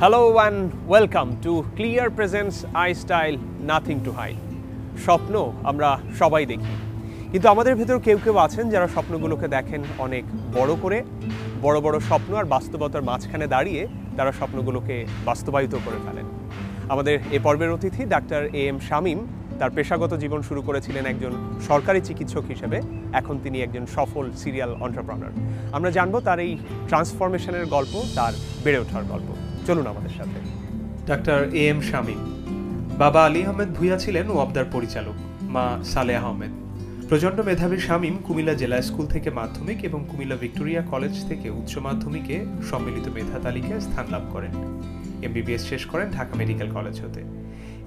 Hello and welcome to Clear Presents iStyle Nothing to Hide. স্বপ্ন আমরা সবাই দেখি, কিন্তু আমাদের ভেতর কেউ কেউ আছেন যারা স্বপ্নগুলোকে দেখেন অনেক বড় করে। বড় বড় স্বপ্ন আর বাস্তবতার মাঝখানে দাঁড়িয়ে তারা স্বপ্নগুলোকে বাস্তবায়িত করে ফেলেন। আমাদের এ পর্বের অতিথি ডাক্তার এম শামীম তার পেশাগত জীবন শুরু করেছিলেন একজন সরকারি চিকিৎসক হিসেবে। এখন তিনি একজন সফল সিরিয়াল এন্টারপ্রেনার। আমরা জানবো তার এই ট্রান্সফরমেশনের গল্প, তার বেড়ে ওঠার গল্প। চলুন আমাদের সাথে। ডাক্তার এম শামীম, বাবা আলী আহমেদ ভূঁইয়া ছিলেন ওয়াবদার পরিচালক, মা সালেহ আহমেদ। প্রচণ্ড মেধাবী শামীম কুমিল্লা জেলা স্কুল থেকে মাধ্যমিক এবং কুমিল্লা ভিক্টোরিয়া কলেজ থেকে উচ্চ মাধ্যমিকে সম্মিলিত মেধা তালিকায় স্থান লাভ করেন। এমবিবিএস শেষ করেন ঢাকা মেডিকেল কলেজ হতে।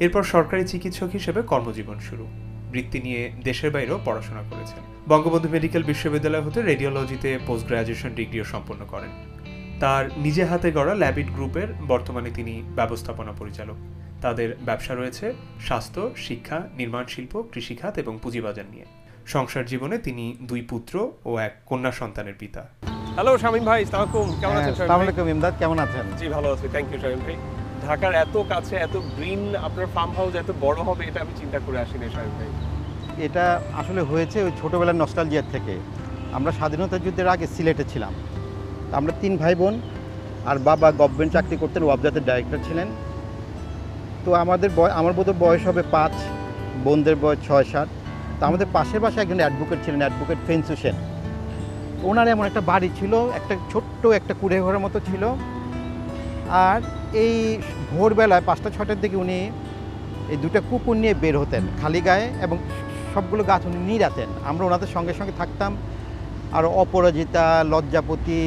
এরপর সরকারি চিকিৎসক হিসেবে কর্মজীবন শুরু। বৃত্তি নিয়ে দেশের বাইরেও পড়াশোনা করেছেন। বঙ্গবন্ধু মেডিকেল বিশ্ববিদ্যালয় হতে রেডিওলজিতে পোস্ট গ্রাজুয়েশন ডিগ্রিও সম্পন্ন করেন। তার নিজে হাতে গড়া ল্যাবিট গ্রুপের বর্তমানে তিনি ব্যবস্থাপনা পরিচালক। তাদের ব্যবসা রয়েছে স্বাস্থ্য, শিক্ষা, নির্মাণ শিল্প, কৃষিখাত এবং পুঁজিবাজার নিয়ে। সংসার জীবনে তিনি দুই পুত্র ও এক কন্যা সন্তানের পিতা। হ্যালো শামীম ভাই, আসসালামু আলাইকুম। কেমন আছেন? আসসালামু আলাইকুম ইমদাদ, কেমন আছেন? জি ভালো আছি, থ্যাংক ইউ শামীম ভাই। ঢাকার এত কাছে এত গ্রিন আপনার ফার্ম হাউস এত বড় হবে এটা আমি চিন্তা করে আসিনি শামীম ভাই। এটা আসলে হয়েছে ওই ছোটোবেলার নস্টালজিয়ার থেকে। আমরা স্বাধীনতা যুদ্ধের আগে সিলেটে ছিলাম। আমরা 3 ভাই বোন, আর বাবা গভর্নমেন্ট চাকরি করতেন, ওয়াবজাতের ডাইরেক্টর ছিলেন। তো আমার বোধহয় বয়স হবে 5, বোনদের বয়স 6-7। তো আমাদের পাশের বাসায় একজন অ্যাডভোকেট ছিলেন, অ্যাডভোকেট ফেন্স হোসেন। ওনার এমন একটা বাড়ি ছিল, একটা ছোট্ট একটা কুড়ে ঘরের মতো ছিল। আর এই ভোরবেলায় 5টা-6টার দিকে উনি এই 2টা কুকুর নিয়ে বের হতেন খালি গায়ে, এবং সবগুলো গাছ উনি নিড়াতেন। আমরা ওনাদের সঙ্গে সঙ্গে থাকতাম। আর অপরাজিতা, লজ্জাপতি,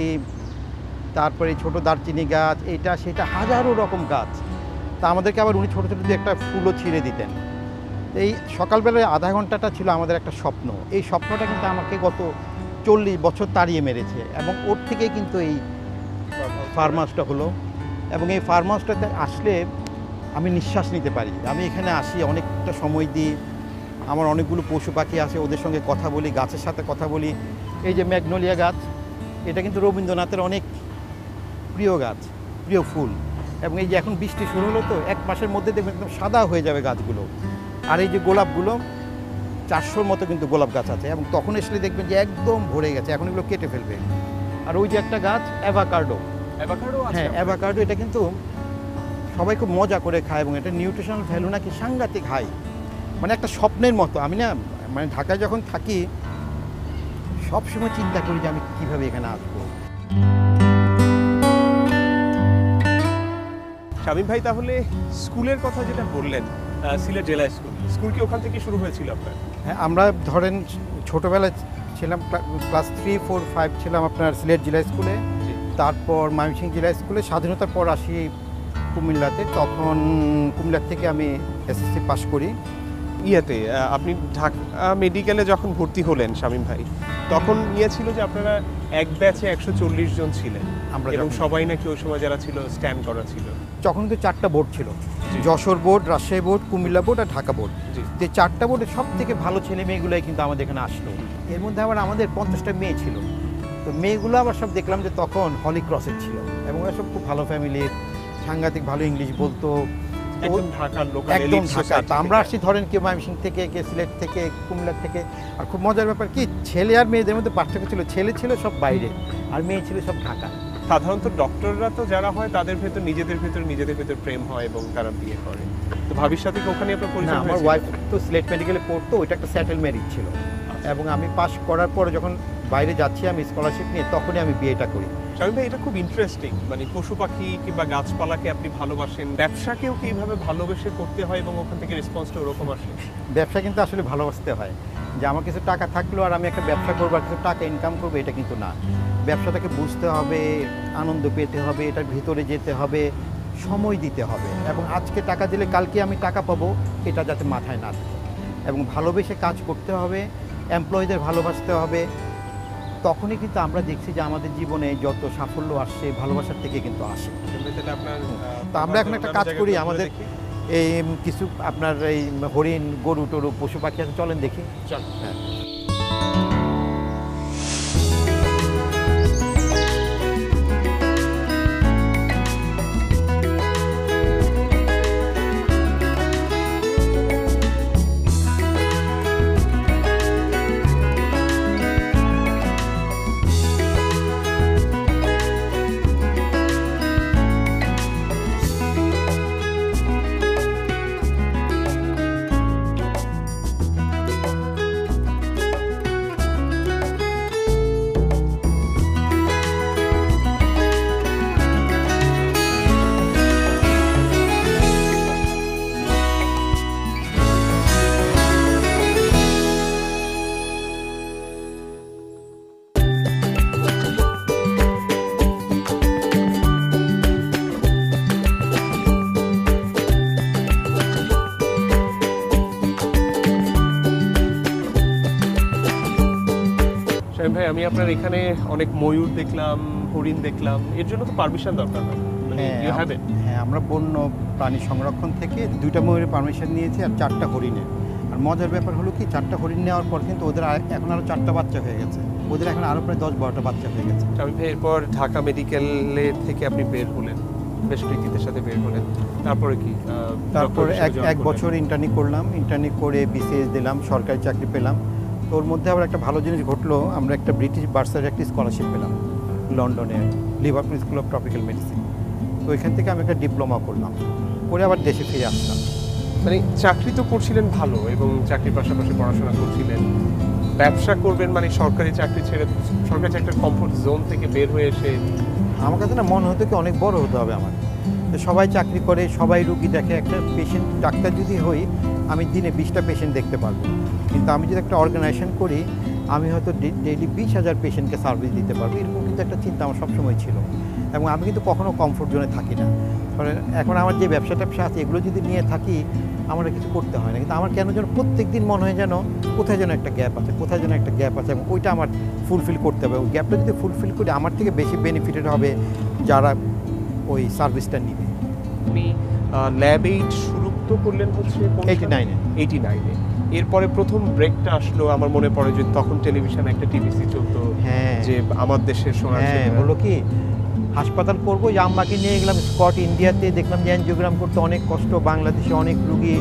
তারপরে ছোটো দারচিনি গাছ, এইটা সেটা হাজারো রকম গাছ। তা আমাদেরকে আবার উনি ছোটো ছোটো দিয়ে একটা ফুলও ছিঁড়ে দিতেন। এই সকালবেলায় আধা ঘন্টাটা ছিল আমাদের একটা স্বপ্ন। এই স্বপ্নটা কিন্তু আমাকে গত 40 বছর তাড়িয়ে মেরেছে, এবং ওর থেকেই কিন্তু এই ফার্ম হাউসটা হলো। এবং এই ফার্ম হাউসটাতে আসলে আমি নিঃশ্বাস নিতে পারি। আমি এখানে আসি, অনেকটা সময় দিই। আমার অনেকগুলো পশু পাখি আছে, ওদের সঙ্গে কথা বলি, গাছের সাথে কথা বলি। এই যে ম্যাগনোলিয়া গাছ, এটা কিন্তু রবীন্দ্রনাথের অনেক প্রিয় গাছ, প্রিয় ফুল। এবং এই যে এখন বৃষ্টি শুরু হলো, তো 1 মাসের মধ্যে দেখবেন একদম সাদা হয়ে যাবে গাছগুলো। আর এই যে গোলাপগুলো, 400-র মতো কিন্তু গোলাপ গাছ আছে, এবং তখন এসে দেখবেন যে একদম ভরে গেছে। এখন এগুলো কেটে ফেলবে। আর ওই যে একটা গাছ অ্যাভাকাডো, হ্যাঁ অ্যাভাকাডো, এটা কিন্তু সবাই খুব মজা করে খায়, এবং এটা নিউট্রিশনাল ভ্যালু নাকি সাংঘাতিক হাই। মানে একটা স্বপ্নের মতো। আমি না মানে ঢাকায় যখন থাকি সবসময় চিন্তা করি যে আমি কীভাবে এখানে আসবো। শামীম ভাই, তাহলে স্কুলের কথা যেটা বললেন, সিলেট জেলা স্কুল কি ওখান থেকে শুরু হয়েছিল আপনার? হ্যাঁ, আমরা ধরেন ছোটোবেলায় ছিলাম, ক্লাস 3, 4, 5 ছিলাম আপনার সিলেট জেলা স্কুলে। তারপর ময়মনসিংহ জেলা স্কুলে। স্বাধীনতার পর আসি কুমিল্লাতে। তখন কুমিল্লার থেকে আমি এসএসসি পাস করি। আপনি ঢাকা মেডিকেলে যখন ভর্তি হলেন শামীম ভাই, তখন ছিল যে আপনারা এক ব্যাচে 140 জন ছিলেন, এবং সবাই নাকি ওই সময় যারা ছিল স্ট্যান্ড করা ছিল। তখন কিন্তু 4টা বোর্ড ছিল, Jessore board, Rajshahi board, Comilla board আর ঢাকা বোর্ড। যে 4টা বোর্ডের সব থেকে ভালো ছেলে মেয়েগুলোই কিন্তু আমাদের এখানে আসলো। এর মধ্যে আবার আমাদের 50টা মেয়ে ছিল। তো মেয়েগুলো আবার সব দেখলাম যে তখন হলি ক্রসের ছিল, এবং ওরা সব খুব ভালো ফ্যামিলির, সাংঘাতিক ভালো ইংলিশ বলতো, একদম ঢাকা। আমরা আসছি ধরেন কেউ ময়মনসিংহ থেকে, কে সিলেট থেকে, কুমিল্লা থেকে। আর খুব মজার ব্যাপার কি, ছেলে আর মেয়েদের মধ্যে পার্থক্য ছিল। ছেলে ছিল সব বাইরে, আর মেয়ে ছিল সব ঢাকা। সাধারণত ডক্টররা তো যারা হয় তাদের ভেতর নিজেদের ভেতর প্রেম হয় এবং তারা বিয়ে করে। তো ভাবির সাথে কি ওখানে আপনার পরিচয় হয়েছিল? আমার ওয়াইফ তো সিলেট মেডিকেলে পড়তো, ওইটা একটা সেটেল ম্যারেজ ছিল। এবং আমি পাস করার পরে যখন বাইরে যাচ্ছি আমি স্কলারশিপ নিয়ে, তখনই আমি বিয়েটা করি। শামীম ভাই, এটা খুব ইন্টারেস্টিং। মানে পশু পাখি কিংবা গাছপালাকে আপনি ভালোবাসেন, ব্যবসাকেও কি এইভাবে ভালোবেসে করতে হয় এবং ওখান থেকে রেসপন্সটা ওরকম আসে? ব্যবসা কিন্তু আসলে ভালোবাসতে হয়। যে আমার কিছু টাকা থাকলেও আর আমি একটা ব্যবসা করবো আর কিছু টাকা ইনকাম করবো, এটা কিন্তু না। ব্যবসাটাকে বুঝতে হবে, আনন্দ পেতে হবে, এটার ভিতরে যেতে হবে, সময় দিতে হবে। এবং আজকে টাকা দিলে কালকে আমি টাকা পাবো, এটা যাতে মাথায় না থাকে। এবং ভালোবেসে কাজ করতে হবে, এমপ্লয়ীদের ভালোবাসতে হবে। তখনই কিন্তু আমরা দেখছি যে আমাদের জীবনে যত সাফল্য আসছে ভালোবাসার থেকে কিন্তু আসে। তো আমরা এখন একটা কাজ করি, আমাদের এই কিছু আপনার এই হরিণ, গরু টরু, পশু পাখি আছে, চলেন দেখি। হ্যাঁ। ভাই, আমি আপনার এখানে অনেক ময়ূর দেখলাম, হরিণ দেখলাম, এর জন্য তো পারমিশন দরকার হয়, মানে ইউ হ্যাভ ইট? হ্যাঁ, আমরা বন্য প্রাণী সংরক্ষণ থেকে 2টা ময়ূরের পারমিশন নিয়েছি আর 4টা হরিণের। আর মজার ব্যাপার হলো কি, 4টা হরিণ নেওয়ার পর কিন্তু ওদের এখন আরও 4টা বাচ্চা হয়ে গেছে, ওদের এখন আরও প্রায় 10-12টা বাচ্চা হয়ে গেছে। আমি ভাই এরপর ঢাকা মেডিকেলে থেকে আপনি বের হলেন, বেশ প্রীতিদের সাথে বের হলেন, তারপরে কি? তারপর এক বছর ইন্টার্নি করলাম, ইন্টার্নি করে বিসিএস দিলাম, সরকারি চাকরি পেলাম। তো ওর মধ্যে আবার একটা ভালো জিনিস ঘটলো, আমরা একটা ব্রিটিশ বার্সার একটা স্কলারশিপ পেলাম লন্ডনে, Liverpool school of tropical medicine. তো ওইখান থেকে আমি একটা ডিপ্লোমা করলাম, করে আবার দেশে ফিরে আসলাম। মানে চাকরি তো করছিলেন ভালো, এবং চাকরির পাশাপাশি পড়াশোনা করছিলেন, ব্যবসা করবেন মানে সরকারি চাকরি ছেড়ে, সরকারি চাকরির কমফোর্ট জোন থেকে বের হয়ে এসে? আমার কাছে না মনে হতো কি অনেক বড় হতে হবে আমার। তো সবাই চাকরি করে, সবাই রুগী দেখে, একটা পেশেন্ট ডাক্তার যদি হই আমি দিনে 20টা পেশেন্ট দেখতে পারবো, কিন্তু আমি যদি একটা অর্গানাইজেশন করি আমি হয়তো ডেইলি 20,000 পেশেন্টকে সার্ভিস দিতে পারবো, এরকম কিন্তু একটা চিন্তা আমার সবসময় ছিল। এবং আমি কিন্তু কখনো কমফোর্ট জোনে থাকি না। কারণ এখন আমার যে ব্যবসা ট্যাবসা আছে এগুলো যদি নিয়ে থাকি আমার কিছু করতে হয় না, কিন্তু আমার কেন যেন প্রত্যেক দিন মনে হয় যেন কোথায় যেন একটা গ্যাপ আছে, কোথায় যেন একটা গ্যাপ আছে, এবং ওইটা আমার ফুলফিল করতে হবে। ওই গ্যাপটা যদি ফুলফিল করি আমার থেকে বেশি বেনিফিটেড হবে যারা ওই সার্ভিসটা নিবে। আপনি ল্যাব এইড শুরু তো করলেন হচ্ছে 89-এ। এরপরে প্রথম ব্রেকটা আসলো, আমার মনে পড়ে যে তখন টেলিভিশনে একটা টিভিসি চলতো, যে আমার দেশের সোনার চেহারা। হলো কি, হাসপাতাল করবো, যে আম্মাকে নিয়ে গেলাম স্কট ইন্ডিয়াতে, দেখলাম যে অ্যানজিওগ্রাম করতে অনেক কষ্ট, বাংলাদেশে অনেক রুগী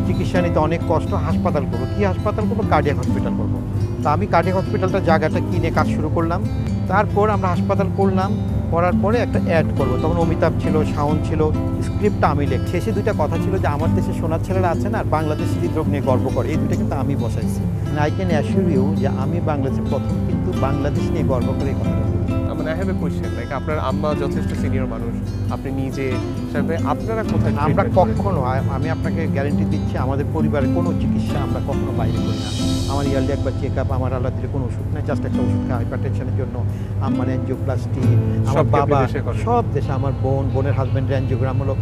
চিকিৎসা নিতে অনেক কষ্ট, হাসপাতাল করবো। কী হাসপাতাল করবো? কার্ডিয়াক হসপিটাল করবো। তা আমি কার্ডিয়াক হসপিটালটা জায়গাটা কিনে কাজ শুরু করলাম। তারপর আমরা হাসপাতাল করলাম, করার পরে একটা অ্যাড করবো। তখন অমিতাভ ছিল, শাওন ছিল, স্ক্রিপ্টটা আমি লেখ। শেষে 2টা কথা ছিল যে আমার দেশে সোনার ছেলেরা আছে না, আর বাংলাদেশ হৃদরোগ নিয়ে গর্ব করে, এই 2টা কিন্তু আমি বসাইছি। আই ক্যান অ্যাসিওর ইউ যে আমি বাংলাদেশের প্রথম কিন্তু বাংলাদেশ নিয়ে গর্ব করে এই কথাটা। মানে I have a question, like আপনার আম্মা যথেষ্ট সিনিয়র মানুষ, আপনি নিজে, আপনারা কোথায়? আমরা কখনো, আমি আপনাকে গ্যারেন্টি দিচ্ছি, আমাদের পরিবারের কোনো চিকিৎসা আমরা কখনো বাইরে করি না। আমার ইয়ারলি একবার চেক আপ, আমার আল্লাহ দিলে কোনো ওষুধ নেই, জাস্ট একটা ওষুধ খাই হাইপার টেনশনের জন্য। আমার অ্যানজিওপ্লাস্টি, আমার বাবা সব দেশে, আমার বোনের হাজব্যান্ডের অ্যানজিওগ্রাম হলো।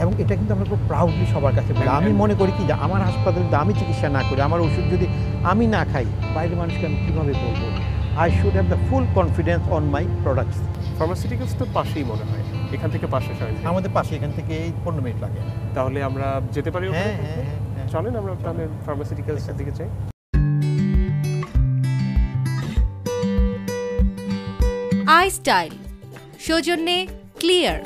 এবং এটা কিন্তু আমরা খুব প্রাউডলি সবার কাছে বলি। আমি মনে করি কি যে আমার হাসপাতালে যদি আমি চিকিৎসা না করি, আমার ওষুধ যদি আমি না খাই, বাইরের মানুষকে আমি কীভাবে বলবো? I should have the full confidence on my products. Pharmaceuticals তো পাশেই মনে হয়, এখান থেকে পাশে আমাদের পাশে, এখান থেকে এই 15 মিনিট লাগে। তাহলে আমরা যেতে পারি? হ্যাঁ, চলেন আমরা তাহলে ফার্মাসিউটিক্যালসের দিকে যাই। iStyle সৌজন্যে ক্লিয়ার।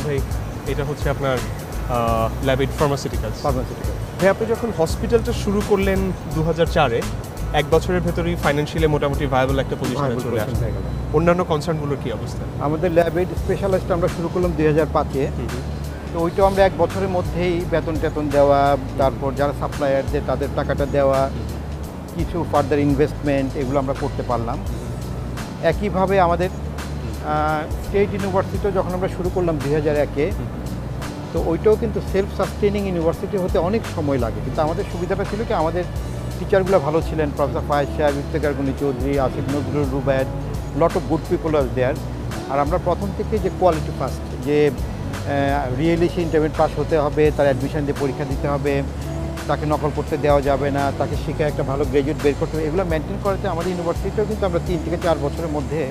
ভাই, এটা হচ্ছে আপনার ল্যাব এইড ফার্মাসিউটিক্যালস। ভাই, আপনি যখন হসপিটালটা শুরু করলেন 2004-এ, 1 বছরের ভেতরেই ফাইন্যান্সিয়ালি মোটামুটি ভায়াবল একটা পজিশনে চলে আসে। অন্যান্য কনসার্নগুলোর কি অবস্থা? আমাদের ল্যাব এইড স্পেশালিস্ট আমরা শুরু করলাম 2005-এ। তো ওইটাও আমরা 1 বছরের মধ্যেই বেতন টেতন দেওয়া, তারপর যারা সাপ্লায়ারদের তাদের টাকাটা দেওয়া, কিছু ফার্দার ইনভেস্টমেন্ট, এগুলো আমরা করতে পারলাম। একইভাবে আমাদের স্টেট ইউনিভার্সিটিও যখন আমরা শুরু করলাম 2001-এ, তো ওইটাও কিন্তু সেলফ সাস্টেনিং ইউনিভার্সিটি হতে অনেক সময় লাগে। কিন্তু আমাদের সুবিধাটা ছিল কি, আমাদের টিচারগুলো ভালো ছিলেন, প্রফেসর ফায়েজ সাহেব, Iftekhar Gani Chowdhury, Asif Nazrul Rubayer, lot of good people are there. আর আমরা প্রথম থেকে যে কোয়ালিটি ফার্স্ট, যে রিয়েলি সে ইন্টারমিডিয়েট পাস হতে হবে, তার অ্যাডমিশন দিয়ে পরীক্ষা দিতে হবে, তাকে নকল করতে দেওয়া যাবে না, তাকে শিখে একটা ভালো গ্র্যাজুয়েট বের করতে হবে, এগুলো মেনটেন করাতে আমাদের ইউনিভার্সিটিও কিন্তু আমরা 3 থেকে 4 বছরের মধ্যে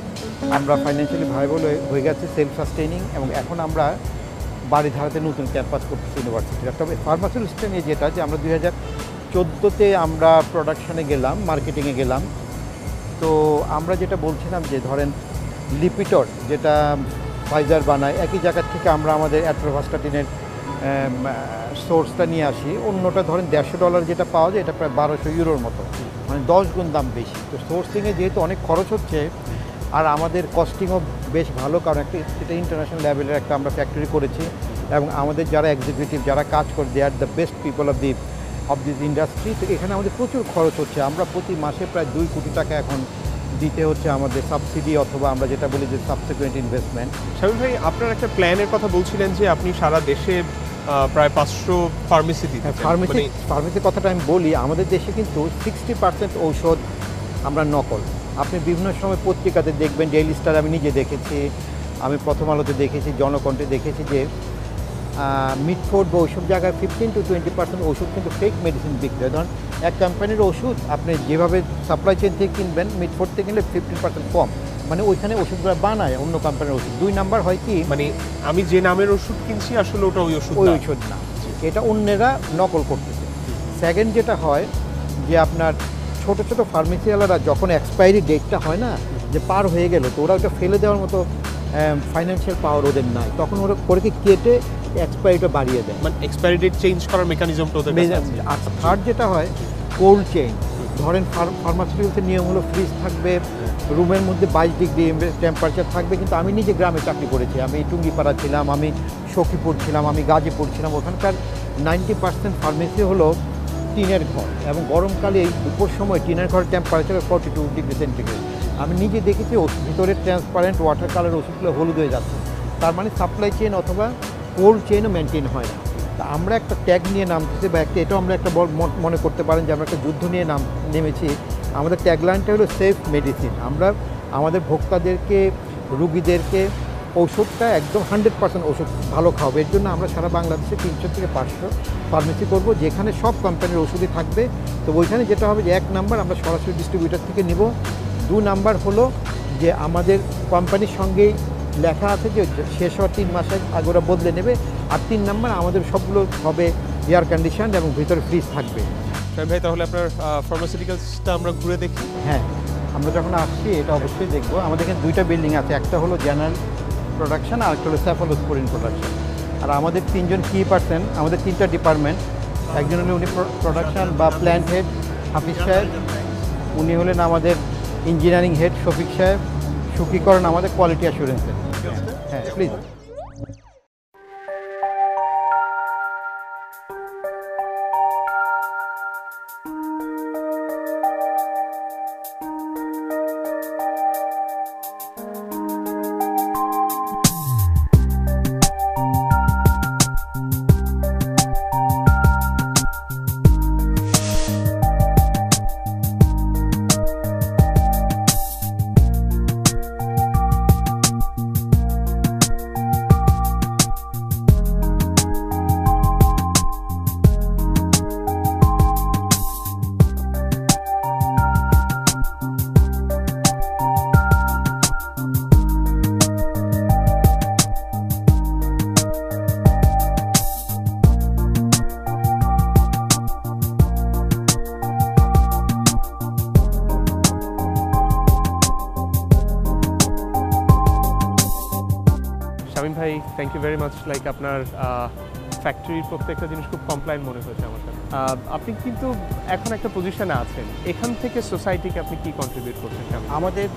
আমরা ফাইন্যান্সিয়ালি ভাইবল হয়ে গেছে, সেলফ সাস্টেনিং। এবং এখন আমরা বাড়িধারাতে নতুন ক্যাম্পাস করতেছি ইউনিভার্সিটির। তবে ফার্মাসিউটিক্যাল নিয়ে যেটা, যে আমরা 2014-তে আমরা প্রোডাকশনে গেলাম, মার্কেটিংয়ে গেলাম। তো আমরা যেটা বলছিলাম যে ধরেন লিপিটর যেটা ফাইজার বানায়, একই জায়গা থেকে আমরা আমাদের অ্যাট্রোভাস্টাটিনের সোর্সটা নিয়ে আসি, অন্যটা ধরেন $150 যেটা পাওয়া যায়, এটা প্রায় 1200 ইউরোর মতো, মানে 10 গুণ দাম বেশি। তো সোর্সিংয়ে যেহেতু অনেক খরচ হচ্ছে, আর আমাদের কস্টিংও বেশ ভালো, কারণ এটা ইন্টারন্যাশনাল লেভেলের একটা আমরা ফ্যাক্টরি করেছি, এবং আমাদের যারা এক্সিকিউটিভ যারা কাজ করে, they are the best people of this industry. তো এখানে আমাদের প্রচুর খরচ হচ্ছে, আমরা প্রতি মাসে প্রায় 2 কোটি টাকা এখন দিতে হচ্ছে আমাদের সাবসিডি, অথবা আমরা যেটা বলি যে সাবসিকুয়েন্ট ইনভেস্টমেন্ট। শামীম ভাই, আপনার একটা প্ল্যানের কথা বলছিলেন যে আপনি সারা দেশে প্রায় 500 ফার্মেসি দিতে ফার্মেসির কথাটা আমি বলি, আমাদের দেশে কিন্তু 60% ঔষধ আমরা নকল। আপনি বিভিন্ন সময় পত্রিকাতে দেখবেন, ডেইলি স্টার আমি নিজে দেখেছি, আমি প্রথম আলোতে দেখেছি, জনকণ্ঠে দেখেছি যে মিডফোর্ড বা ওইসব জায়গায় 15 to 20% ওষুধ কিন্তু ফেক মেডিসিন বিক্রি হয়। ধরুন এক কোম্পানির ওষুধ আপনি যেভাবে সাপ্লাই চেইন থেকে কিনবেন, মিডফোর্ড থেকে কিনলে 15% কম, মানে ওইখানে ওষুধগুলো বানায় অন্য কোম্পানির ওষুধ। 2 নাম্বার হয় কি, মানে আমি যে নামের ওষুধ কিনছি আসলে ওটা ওই ওষুধ না, এটা অন্যেরা নকল করতেছে। সেকেন্ড যেটা হয় যে আপনার ছোট ছোট ফার্মেসিওয়ালারা যখন এক্সপায়ারি ডেটটা হয় না, যে পার হয়ে গেল, তো ওরা ওটা ফেলে দেওয়ার মতো ফাইন্যান্সিয়াল পাওয়ার ওদের নাই, তখন ওরা করে কি কেটে এক্সপায়ারিটা বাড়িয়ে দেয়, মানে এক্সপায়ারি ডেট চেঞ্জ করার মেকানিজমটা ওদের কাছে আছে। আর থার্ড যেটা হয় কোল্ড চেইন। ধরেন ফার্মাসিউটিক্যালসের নিয়ম হলো ফ্রিজ থাকবে, রুমের মধ্যে 22 ডিগ্রি টেম্পারেচার থাকবে, কিন্তু আমি নিজে গ্রামে চাকরি করেছি, আমি টুঙ্গিপাড়া ছিলাম, আমি সখীপুর ছিলাম, আমি গাজীপুর ছিলাম, ওখানকার 90% ফার্মেসি হলো টিনের ঘর, এবং গরমকালে এই দুপুর সময় টিনের ঘরের টেম্পারেচার 42 ডিগ্রি সেন্টিগ্রেড। আমি নিজে দেখেছি ভিতরে ট্রান্সপারেন্ট ওয়াটার কালার ওষুধগুলো হলুদ হয়ে যাচ্ছে, তার মানে সাপ্লাই চেইন অথবা কোল্ড চেইনও মেনটেন হয় না। তা আমরা একটা ট্যাগ নিয়ে নামতেছি, বা এটাও আমরা একটা মনে করতে পারেন যে আমরা একটা যুদ্ধ নিয়ে নেমেছি। আমাদের ট্যাগলাইনটা হলো সেফ মেডিসিন। আমরা আমাদের ভোক্তাদেরকে, রুগীদেরকে ওষুধটা একদম 100% ওষুধ ভালো খাওয়াবে। এর জন্য আমরা সারা বাংলাদেশে 300 থেকে 500 ফার্মেসি করব, যেখানে সব কোম্পানির ওষুধই থাকবে। তো ওইখানে যেটা হবে যে 1 নাম্বার আমরা সরাসরি ডিস্ট্রিবিউটার থেকে নিব, 2 নাম্বার হলো যে আমাদের কোম্পানির সঙ্গেই লেখা আছে যে শেষ হওয়ার 3 মাসের আগে ওরা বদলে নেবে, আর 3 নাম্বার আমাদের সবগুলো হবে এয়ার কন্ডিশন এবং ভিতরে ফ্রিজ থাকবে। ভাই তাহলে আপনার ফার্মাসিউটিক্যালসটা আমরা ঘুরে দেখি। হ্যাঁ, আমরা যখন আসছি এটা অবশ্যই দেখবো। আমাদের এখানে 2টা বিল্ডিং আছে, একটা হলো জেনারেল প্রোডাকশন আর একটা হলো সেফালোস্পোরিন প্রোডাকশন। আর আমাদের 3জন কি পার্সন, আমাদের 3টা ডিপার্টমেন্ট। একজন হলে উনি প্রোডাকশন বা প্ল্যান্ট হেড হাফিজ সাহেব, উনি হলেন আমাদের ইঞ্জিনিয়ারিং হেড শফিক সাহেব, সুখীকরণ আমাদের কোয়ালিটি অ্যাসুরেন্সের। হ্যাঁ প্লিজ। শামীম ভাই, thank you very much. Like আপনার ফ্যাক্টরির প্রত্যেকটা জিনিস খুব কমপ্লাইন মনে হয়েছে আমার কাছে। আপনি কিন্তু এখন একটা পজিশনে আছেন, এখান থেকে সোসাইটিকে আপনি কি কন্ট্রিবিউট করতে চান? আমাদের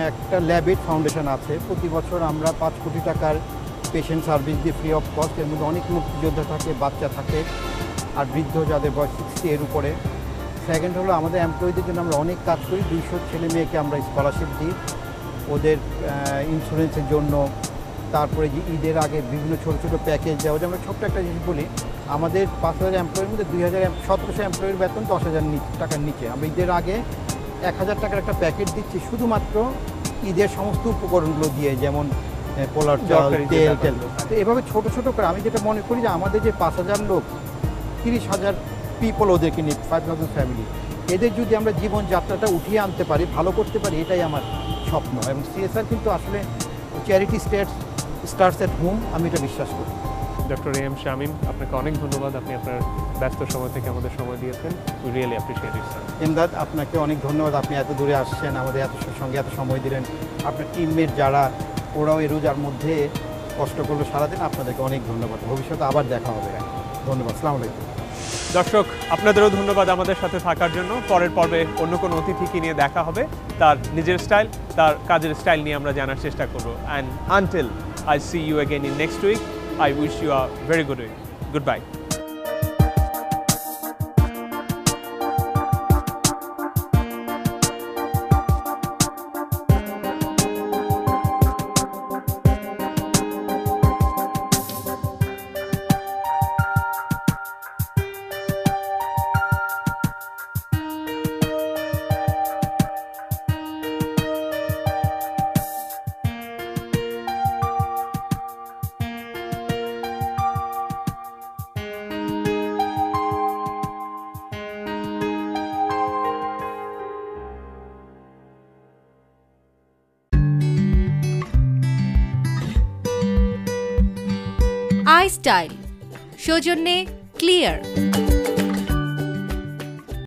একটা ল্যাবেট ফাউন্ডেশন আছে, প্রতি বছর আমরা 5 কোটি টাকার পেশেন্ট সার্ভিস দিই ফ্রি অফ কস্ট। এর মধ্যে অনেক মুক্তিযোদ্ধা থাকে, বাচ্চা থাকে, আর বৃদ্ধ যাদের বয়স 60 এর উপরে। সেকেন্ড হলো আমাদের এমপ্লয়ীদের জন্য আমরা অনেক কাজ করি, 200 ছেলে মেয়েকে আমরা স্কলারশিপ দিই ওদের ইন্স্যুরেন্সের জন্য। তারপরে যে ঈদের আগে বিভিন্ন ছোটো ছোটো প্যাকেজ দেওয়া যায়। আমরা ছোট্ট একটা জিনিস বলি, আমাদের 5000 এমপ্লয়ির মধ্যে 1700 এমপ্লয়ির বেতন 10,000 টাকার নিচে। আমরা ঈদের আগে 1000 টাকার একটা প্যাকেট দিচ্ছি শুধুমাত্র ঈদের সমস্ত উপকরণগুলো দিয়ে, যেমন পোলার চাল, তেল। তো এভাবে ছোটো ছোটো করে আমি যেটা মনে করি যে আমাদের যে 5000 লোক, 30,000 পিপল ওদেরকে নিয়ে, 5000 ফ্যামিলি, এদের যদি আমরা জীবনযাত্রাটা উঠিয়ে আনতে পারি, ভালো করতে পারি, এটাই আমার স্বপ্ন। এবং সিএসআর কিন্তু আসলে চ্যারিটি স্টার্টস এট হোম, আমি এটা বিশ্বাস করি। ডক্টর এম শামীম, আপনাকে অনেক ধন্যবাদ। আপনি আপনার ব্যস্ত সময় থেকে আমাদের সময় দিয়েছেন। We really appreciate it sir. Imdad, আপনাকে অনেক ধন্যবাদ। আপনি এত দূরে আসছেন, আমাদের সঙ্গে এত সময় দিলেন। আপনার টিমমেট যারা, ওরাও এই রোজার মধ্যে কষ্ট করলো সারাদিন, আপনাদেরকে অনেক ধন্যবাদ। ভবিষ্যতে আবার দেখা হবে। ধন্যবাদ। আসসালামু আলাইকুম। দর্শক, আপনাদেরও ধন্যবাদ আমাদের সাথে থাকার জন্য। পরের পর্বে অন্য কোনো অতিথিকে নিয়ে দেখা হবে, তার নিজের স্টাইল, তার কাজের স্টাইল নিয়ে আমরা জানার চেষ্টা করব। And until I see you again in next week, I wish you a very good week. Goodbye. Style, সৌজন্যে ক্লিয়ার।